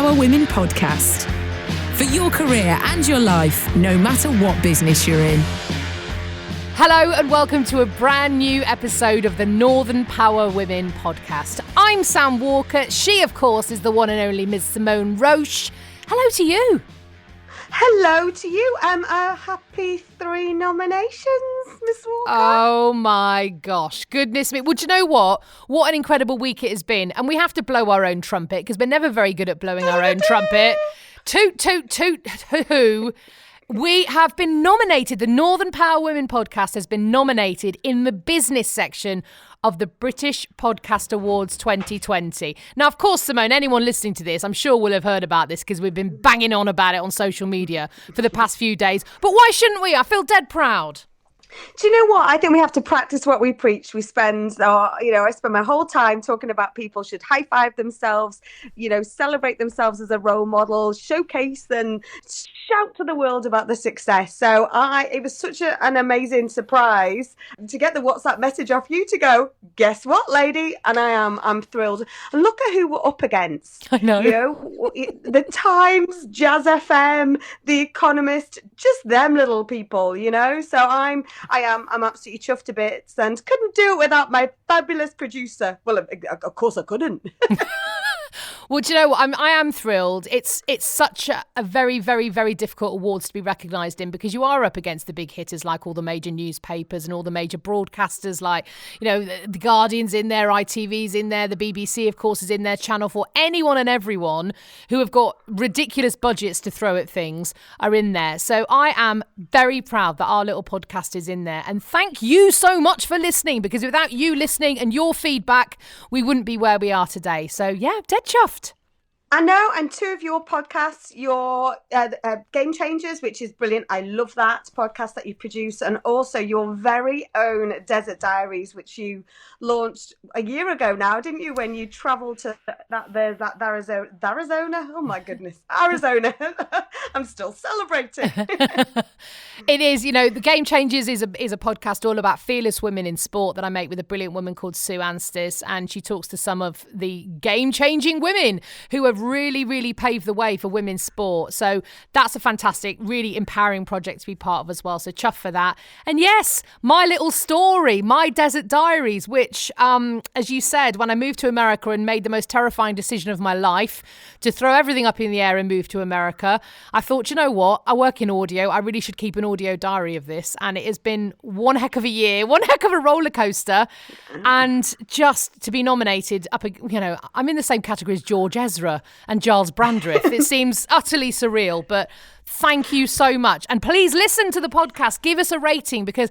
Power Women podcast. For your career and your life, no matter what business you're in. Hello and welcome to a brand new episode of the Northern Power Women podcast. I'm Sam Walker. She, of course, is the one and only Ms. Simone Roche. Hello to you. Hello to you. A happy 3 nominations, Miss Walker. Oh my gosh, goodness me. Well, do you know what? What an incredible week it has been. And we have to blow our own trumpet because we're never very good at blowing our own trumpet. Toot, toot, toot, hoo. We have been nominated. The Northern Power Women podcast has been nominated in the business section of the British Podcast Awards 2020. Now, of course, Simone, anyone listening to this, I'm sure will have heard about this because we've been banging on about it on social media for the past few days. But why shouldn't we? I feel dead proud. Do you know what? I think we have to practice what we preach. I spend my whole time talking about people should high five themselves, celebrate themselves as a role model, showcase and shout to the world about the success. So it was such an amazing surprise to get the WhatsApp message off you to go, guess what, lady? And I'm thrilled. And look at who we're up against. I know. The Times, Jazz FM, The Economist, just them little people, So I'm absolutely chuffed to bits and couldn't do it without my fabulous producer. Well, of course I couldn't. Well, do you know what? I am thrilled. It's such a very, very, very difficult awards to be recognised in because you are up against the big hitters like all the major newspapers and all the major broadcasters like, the Guardian's in there, ITV's in there, the BBC, of course, is in there, Channel 4. Anyone and everyone who have got ridiculous budgets to throw at things are in there. So I am very proud that our little podcast is in there. And thank you so much for listening because without you listening and your feedback, we wouldn't be where we are today. So yeah, dead chuffed. I know, and 2 of your podcasts, your Game Changers, which is brilliant. I love that podcast that you produce, and also your very own Desert Diaries, which you launched a year ago now, didn't you? When you travelled to Arizona. Oh my goodness, Arizona! I'm still celebrating. It is, the Game Changers is a podcast all about fearless women in sport that I make with a brilliant woman called Sue Anstis, and she talks to some of the game-changing women who have really, really paved the way for women's sport. So that's a fantastic, really empowering project to be part of as well. So chuff for that. And yes, my little story, my Desert Diaries, which, as you said, when I moved to America and made the most terrifying decision of my life to throw everything up in the air and move to America, I thought, you know what? I work in audio. I really should keep an audio diary of this. And it has been one heck of a year, one heck of a roller coaster. And just to be nominated up, I'm in the same category as George Ezra and Giles Brandreth. It seems utterly surreal, but thank you so much. And please listen to the podcast. Give us a rating because,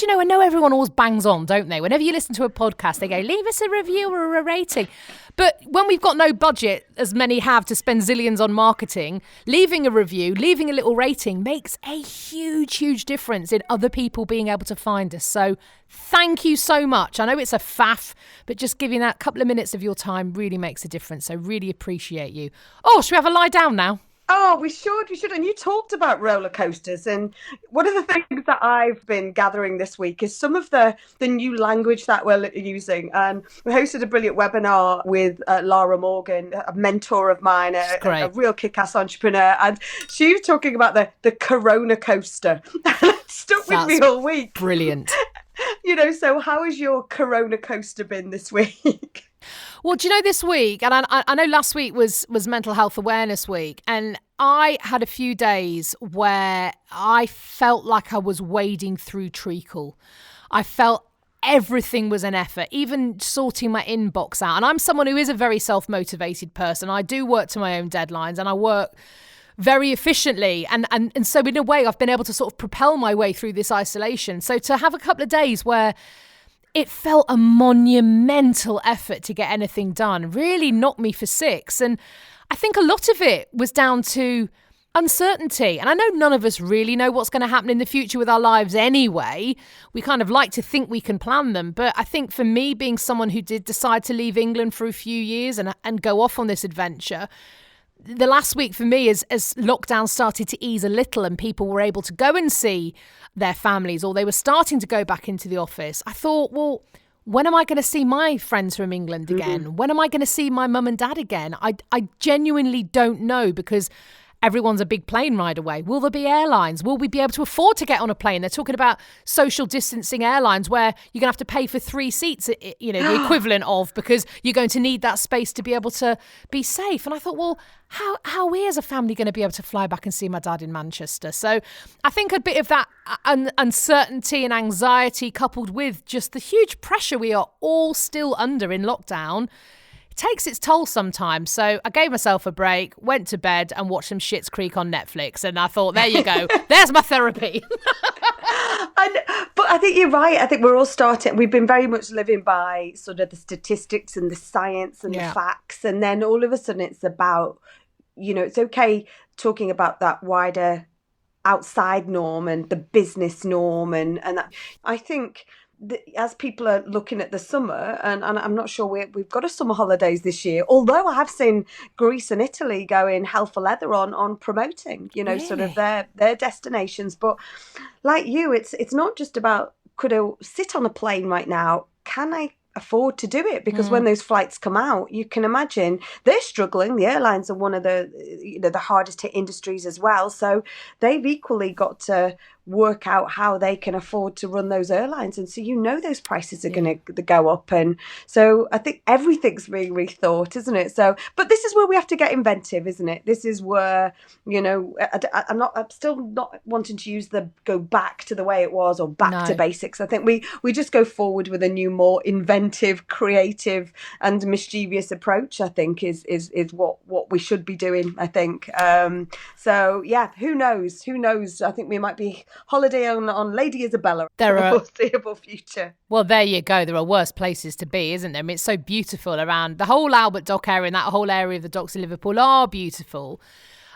I know everyone always bangs on, don't they? Whenever you listen to a podcast, they go, leave us a review or a rating. But when we've got no budget, as many have, to spend zillions on marketing, leaving a review, leaving a little rating makes a huge, huge difference in other people being able to find us. So thank you so much. I know it's a faff, but just giving that couple of minutes of your time really makes a difference. So really appreciate you. Oh, should we have a lie down now? Oh, we should. And you talked about roller coasters. And one of the things that I've been gathering this week is some of the new language that we're using. And we hosted a brilliant webinar with Lara Morgan, a mentor of mine, a real kick-ass entrepreneur. And she was talking about the Corona coaster. It stuck with me all week. Brilliant. So how has your Corona coaster been this week? Well, this week, and I know last week was Mental Health Awareness Week, and I had a few days where I felt like I was wading through treacle. I felt everything was an effort, even sorting my inbox out. And I'm someone who is a very self-motivated person. I do work to my own deadlines, and I work very efficiently. And so in a way, I've been able to sort of propel my way through this isolation. So to have a couple of days where it felt a monumental effort to get anything done really knocked me for 6. And I think a lot of it was down to uncertainty. And I know none of us really know what's going to happen in the future with our lives anyway. We kind of like to think we can plan them. But I think for me, being someone who did decide to leave England for a few years and go off on this adventure, the last week for me, as lockdown started to ease a little and people were able to go and see their families or they were starting to go back into the office, I thought, well, when am I going to see my friends from England again? When am I going to see my mum and dad again? I genuinely don't know, because everyone's a big plane ride away. Will there be airlines? Will we be able to afford to get on a plane? They're talking about social distancing airlines where you're going to have to pay for 3 seats, you know, the equivalent of, because you're going to need that space to be able to be safe. And I thought, well, how are we as a family going to be able to fly back and see my dad in Manchester? So I think a bit of that uncertainty and anxiety, coupled with just the huge pressure we are all still under in lockdown, takes its toll sometimes. So I gave myself a break, went to bed and watched some Schitt's Creek on Netflix. And I thought, there you go. There's my therapy. But I think you're right. I think we're all starting. We've been very much living by sort of the statistics and the science and the facts. And then all of a sudden it's about, you know, it's okay talking about that wider outside norm and the business norm. And that, I think, as people are looking at the summer, and I'm not sure we've got a summer holidays this year, although I have seen Greece and Italy going hell for leather on promoting, you know, sort of their destinations. But like you, it's not just about, could I sit on a plane right now? Can I afford to do it? Because when those flights come out, you can imagine they're struggling. The airlines are one of the, you know, the hardest hit industries as well. So they've equally got to work out how they can afford to run those airlines. And so, you know, those prices are going to go up. And so I think everything's being rethought, isn't it? So, but this is where we have to get inventive, isn't it? This is where, you know, I'm still not wanting to use go back to the way it was or back to basics. I think we just go forward with a new, more inventive, creative and mischievous approach, I think is what we should be doing, I think. So yeah, who knows? I think we might be holiday on Lady Isabella for the foreseeable future. Well, there you go. There are worse places to be, isn't there? I mean, it's so beautiful around the whole Albert Dock area, and that whole area of the docks in Liverpool are beautiful.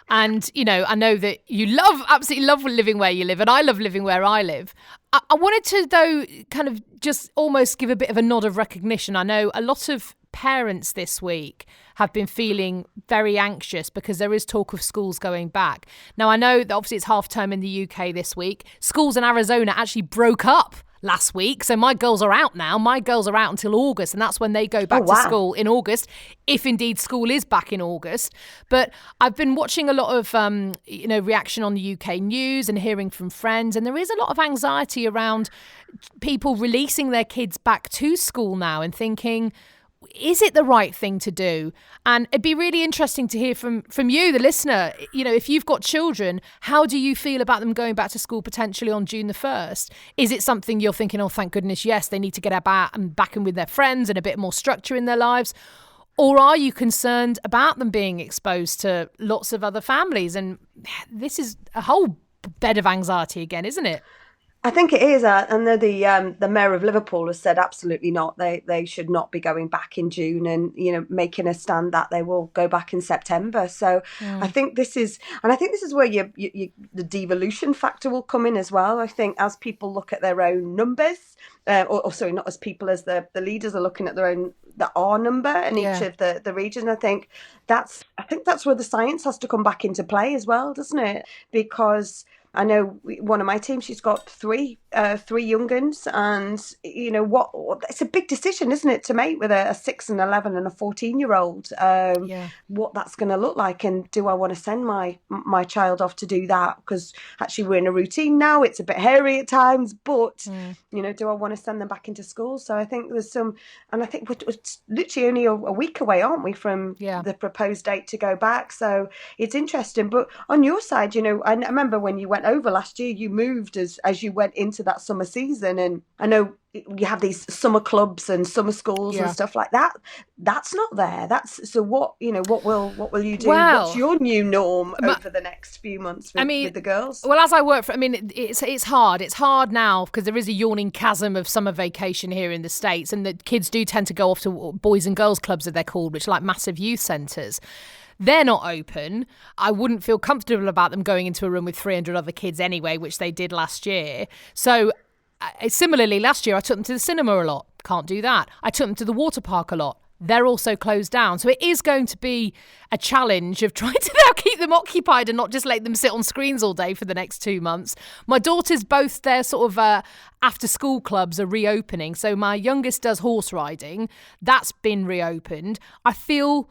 And, you know, I know that you absolutely love living where you live, and I love living where I live. I wanted to, though, kind of just almost give a bit of a nod of recognition. I know a lot of parents this week have been feeling very anxious because there is talk of schools going back. Now, I know that obviously it's half term in the UK this week. Schools in Arizona actually broke up last week. So my girls are out now. My girls are out until August, and that's when they go back to school in August, if indeed school is back in August. But I've been watching a lot of, reaction on the UK news and hearing from friends, and there is a lot of anxiety around people releasing their kids back to school now and thinking, is it the right thing to do? And it'd be really interesting to hear from you, the listener. You know, if you've got children, how do you feel about them going back to school potentially on June the 1st? Is it something you're thinking, oh, thank goodness, yes, they need to get back in with their friends and a bit more structure in their lives? Or are you concerned about them being exposed to lots of other families? And this is a whole bed of anxiety again, isn't it? I think it is, and the mayor of Liverpool has said absolutely not. They should not be going back in June, and making a stand that they will go back in September. So I think this is where the devolution factor will come in as well. I think as people look at their own numbers, not as people, as the leaders are looking at our number in each of the regions. I think that's where the science has to come back into play as well, doesn't it? Because I know one of my team, she's got three young uns, and it's a big decision, isn't it, to make with a 6 and 11 and a 14-year-old, what that's going to look like, and do I want to send my child off to do that? Because actually we're in a routine now, it's a bit hairy at times, but do I want to send them back into school? So I think there's some, and I think we're literally only a week away, aren't we, from the proposed date to go back? So it's interesting. But on your side, I remember when you went over last year, you moved as you went into that summer season, and I know you have these summer clubs and summer schools and stuff like that. That's not there. What will you do? Well, what's your new norm over the next few months with the girls? Well, as I work it's hard. It's hard now because there is a yawning chasm of summer vacation here in the States, and the kids do tend to go off to boys and girls clubs, as they're called, which are like massive youth centres. They're not open. I wouldn't feel comfortable about them going into a room with 300 other kids anyway, which they did last year. So similarly, last year I took them to the cinema a lot. Can't do that. I took them to the water park a lot. they're also closed down. So it is going to be a challenge of trying to now keep them occupied and not just let them sit on screens all day for the next 2 months. My daughters, both their sort of after school clubs are reopening. So my youngest does horse riding. That's been reopened. I feel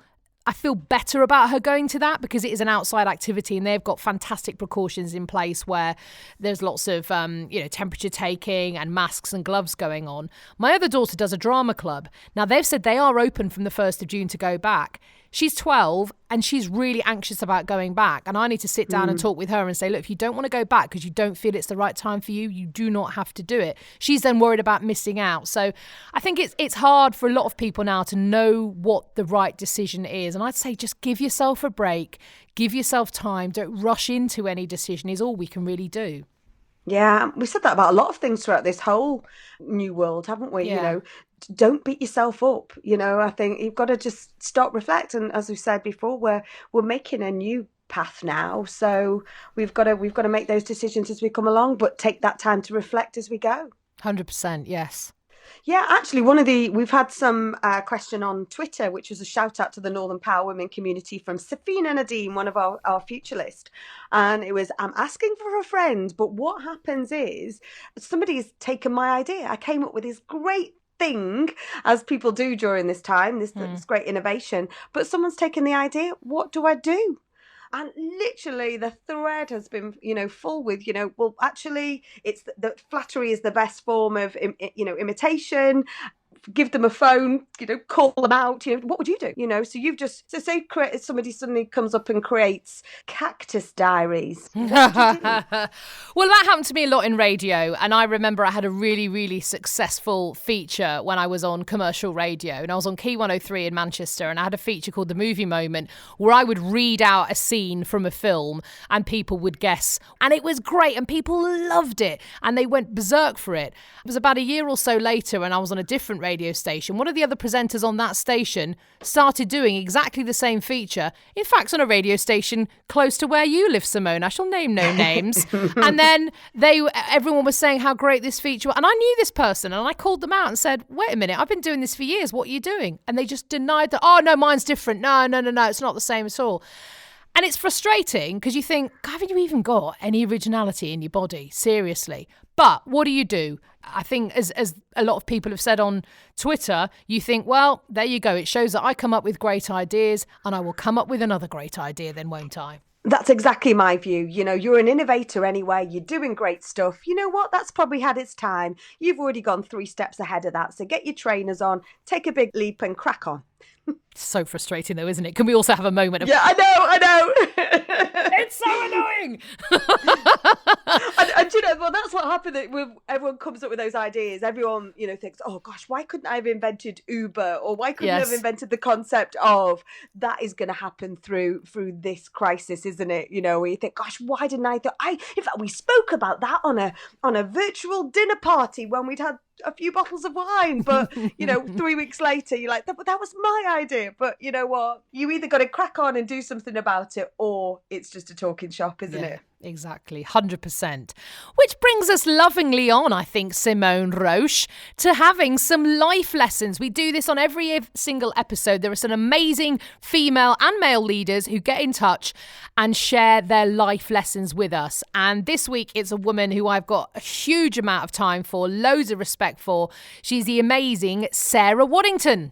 better about her going to that because it is an outside activity and they've got fantastic precautions in place where there's lots of, temperature taking and masks and gloves going on. My other daughter does a drama club. Now, they've said they are open from the 1st of June to go back. She's 12 and she's really anxious about going back. And I need to sit down and talk with her and say, look, if you don't want to go back because you don't feel it's the right time for you, you do not have to do it. She's then worried about missing out. So I think it's hard for a lot of people now to know what the right decision is. And I'd say just give yourself a break, give yourself time, don't rush into any decision is all we can really do. Yeah, we said that about a lot of things throughout this whole new world, haven't we? Yeah. Don't beat yourself up. I think you've got to just stop, reflect. And as we said before, we're making a new path now. So we've got to make those decisions as we come along, but take that time to reflect as we go. 100%, yes. Yeah, actually, we've had some question on Twitter, which was a shout out to the Northern Power Women community from Safina Nadeem, one of our future list. And it was, I'm asking for a friend, but what happens is somebody has taken my idea. I came up with this great thing, as people do during this time, this great innovation, but someone's taken the idea. What do I do? And literally the thread has been, full with, well, actually, it's the flattery is the best form of, imitation. Give them a phone, call them out. What would you do? So say somebody suddenly comes up and creates cactus diaries. Well, that happened to me a lot in radio. And I remember I had a really, really successful feature when I was on commercial radio. And I was on Key 103 in Manchester. And I had a feature called The Movie Moment where I would read out a scene from a film and people would guess. And it was great. And people loved it. And they went berserk for it. It was about a year or so later when I was on a different radio station. One of the other presenters on that station started doing exactly the same feature. In fact, on a radio station close to where you live, Simone. I shall name no names. And then everyone was saying how great this feature was. And I knew this person and I called them out and said, wait a minute, I've been doing this for years. What are you doing? And they just denied that. Oh, no, mine's different. No, it's not the same at all. And it's frustrating because you think, haven't you even got any originality in your body? Seriously. But what do? I think as a lot of people have said on Twitter, you think, well, there you go. It shows that I come up with great ideas and I will come up with another great idea then, won't I? That's exactly my view. You're an innovator anyway. You're doing great stuff. You know what? That's probably had its time. You've already gone 3 steps ahead of that. So get your trainers on, take a big leap and crack on. So frustrating though, isn't it? Can we also have a moment of... Yeah, I know. It's so annoying. and well, that's what happened. Everyone comes up with those ideas. Everyone, thinks, oh gosh, why couldn't I have invented Uber? Or why couldn't I have invented the concept of that is going to happen through this crisis, isn't it? Where you think, gosh, why didn't I? In fact, we spoke about that on a virtual dinner party when we'd had a few bottles of wine, but 3 weeks later you're like, that was my idea. But you know what, you either got to crack on and do something about it, or it's just a talking shop, isn't it? Exactly, 100%. Which brings us lovingly on, I think, Simone Roche, to having some life lessons. We do this on every single episode. There are some amazing female and male leaders who get in touch and share their life lessons with us. And this week, it's a woman who I've got a huge amount of time for, loads of respect for. She's the amazing Sarah Waddington.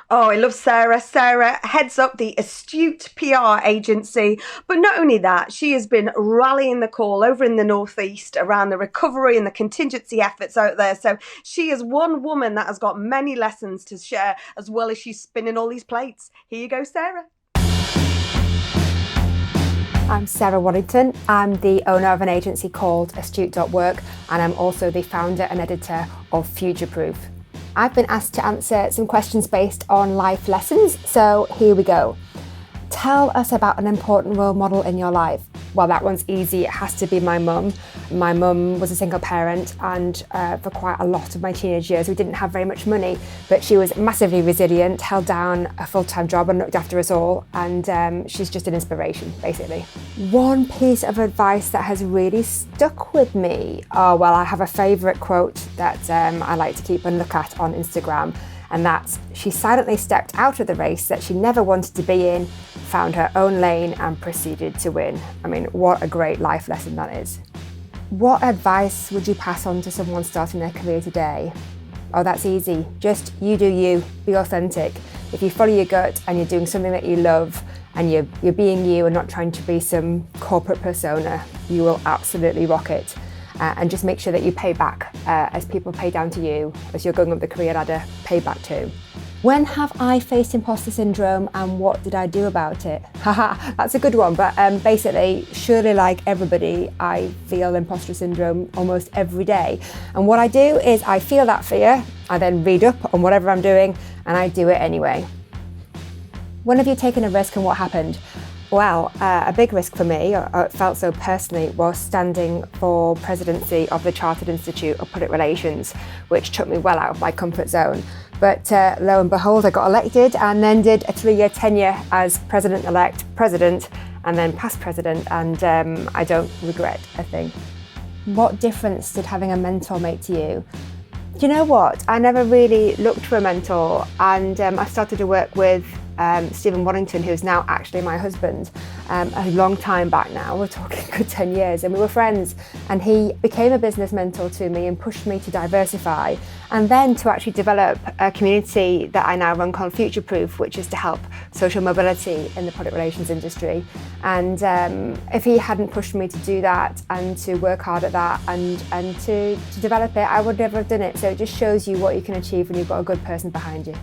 Oh, I love Sarah. Sarah heads up the Astute PR agency. But not only that, she has been rallying the call over in the Northeast around the recovery and the contingency efforts out there. So she is one woman that has got many lessons to share, as well as she's spinning all these plates. Here you go, Sarah. I'm Sarah Waddington. I'm the owner of an agency called Astute.work, and I'm also the founder and editor of Futureproof. I've been asked to answer some questions based on life lessons, so here we go. Tell us about an important role model in your life. Well, that one's easy. It has to be my mum. My mum was a single parent, and for quite a lot of my teenage years, we didn't have very much money, but she was massively resilient, held down a full-time job and looked after us all, and she's just an inspiration, basically. One piece of advice that has really stuck with me, I have a favourite quote that I like to keep and look at on Instagram, and that's she silently stepped out of the race that she never wanted to be in, found her own lane and proceeded to win. I mean, what a great life lesson that is. What advice would you pass on to someone starting their career today? Oh, that's easy. Just you do you, be authentic. If you follow your gut and you're doing something that you love and you're being you and not trying to be some corporate persona, you will absolutely rock it. And just make sure that you pay back as people pay down to you, as you're going up the career ladder, pay back too. When have I faced imposter syndrome and what did I do about it? Haha, that's a good one, but basically, surely like everybody, I feel imposter syndrome almost every day. And what I do is I feel that fear, I then read up on whatever I'm doing, and I do it anyway. When have you taken a risk and what happened? Well, a big risk for me, or it felt so personally, was standing for presidency of the Chartered Institute of Public Relations, which took me well out of my comfort zone. But lo and behold, I got elected and then did a 3-year tenure as president-elect, president, and then past president, and I don't regret a thing. What difference did having a mentor make to you? Do you know what? I never really looked for a mentor, and I started to work with Stephen Waddington, who's now actually my husband, a long time back now, we're talking a good 10 years, and we were friends, and he became a business mentor to me and pushed me to diversify, and then to actually develop a community that I now run called Future Proof, which is to help social mobility in the public relations industry. And if he hadn't pushed me to do that and to work hard at that and to develop it, I would never have done it. So it just shows you what you can achieve when you've got a good person behind you.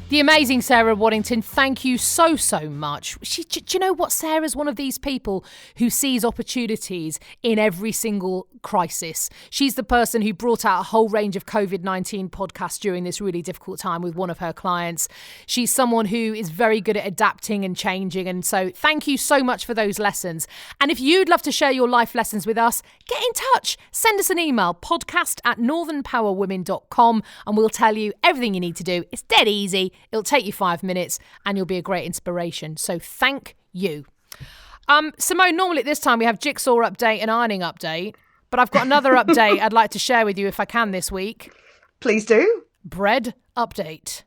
The amazing Sarah Waddington, thank you so much. Do you know what? Sarah's one of these people who sees opportunities in every single crisis. She's the person who brought out a whole range of COVID-19 podcasts during this really difficult time with one of her clients. She's someone who is very good at adapting and changing. And so thank you so much for those lessons. And if you'd love to share your life lessons with us, get in touch. Send us an email, podcast@northernpowerwomen.com, and we'll tell you everything you need to do. It's dead easy. It'll take you 5 minutes and you'll be a great inspiration. So thank you. Simone, normally at this time we have jigsaw update and ironing update, but I've got another update I'd like to share with you if I can this week. Please do. Bread update.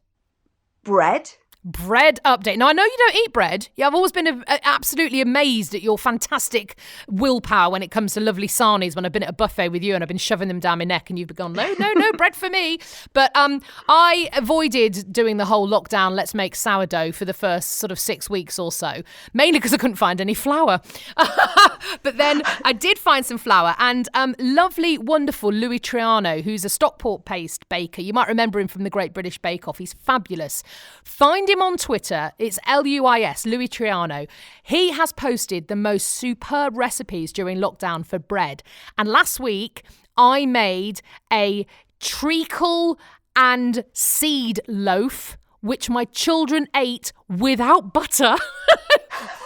Bread Update. Now, I know you don't eat bread. Yeah, I've always been absolutely amazed at your fantastic willpower when it comes to lovely sarnies when I've been at a buffet with you and I've been shoving them down my neck and you've gone, no, bread for me. But I avoided doing the whole lockdown, let's make sourdough for the first sort of 6 weeks or so, mainly because I couldn't find any flour. But then I did find some flour, and lovely, wonderful Louis Triano, who's a Stockport-based baker. You might remember him from the Great British Bake Off. He's fabulous. Find him on Twitter. It's LUIS, Louis Triano. He has posted the most superb recipes during lockdown for bread. And last week, I made a treacle and seed loaf, which my children ate without butter.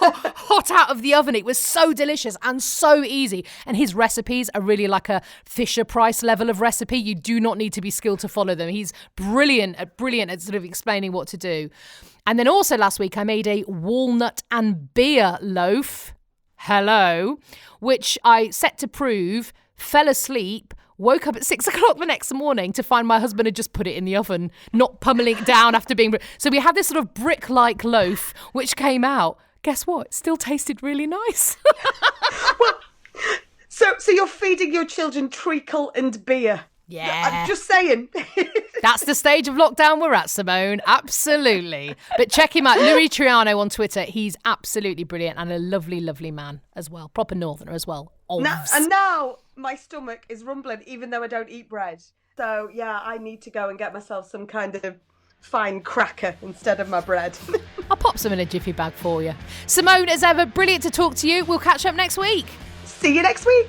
Hot out of the oven. It was so delicious and so easy. And his recipes are really like a Fisher-Price level of recipe. You do not need to be skilled to follow them. He's brilliant at sort of explaining what to do. And then also last week I made a walnut and beer loaf. Hello. Which I set to prove, fell asleep, woke up at 6 o'clock the next morning to find my husband had just put it in the oven, not pummeling it down after being... So we had this sort of brick-like loaf, which came out. Guess what? It still tasted really nice. Well, so you're feeding your children treacle and beer. Yeah. I'm just saying. That's the stage of lockdown we're at, Simone. Absolutely. But check him out, Louis Triano on Twitter. He's absolutely brilliant and a lovely, lovely man as well. Proper northerner as well. Now my stomach is rumbling, even though I don't eat bread. So, yeah, I need to go and get myself some kind of fine cracker instead of my bread. I'll pop some in a jiffy bag for you. Simone, as ever, brilliant to talk to you. We'll catch up next week. See you next week.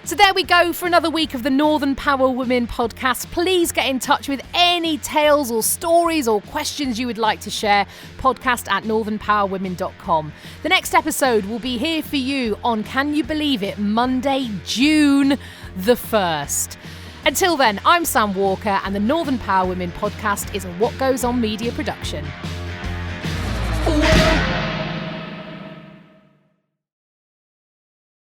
So there we go for another week of the Northern Power Women podcast. Please get in touch with any tales or stories or questions you would like to share. podcast@northernpowerwomen.com. The next episode will be here for you on, can you believe it, Monday, June the 1st. Until then, I'm Sam Walker, and the Northern Power Women podcast is a What Goes On media production. Whoa.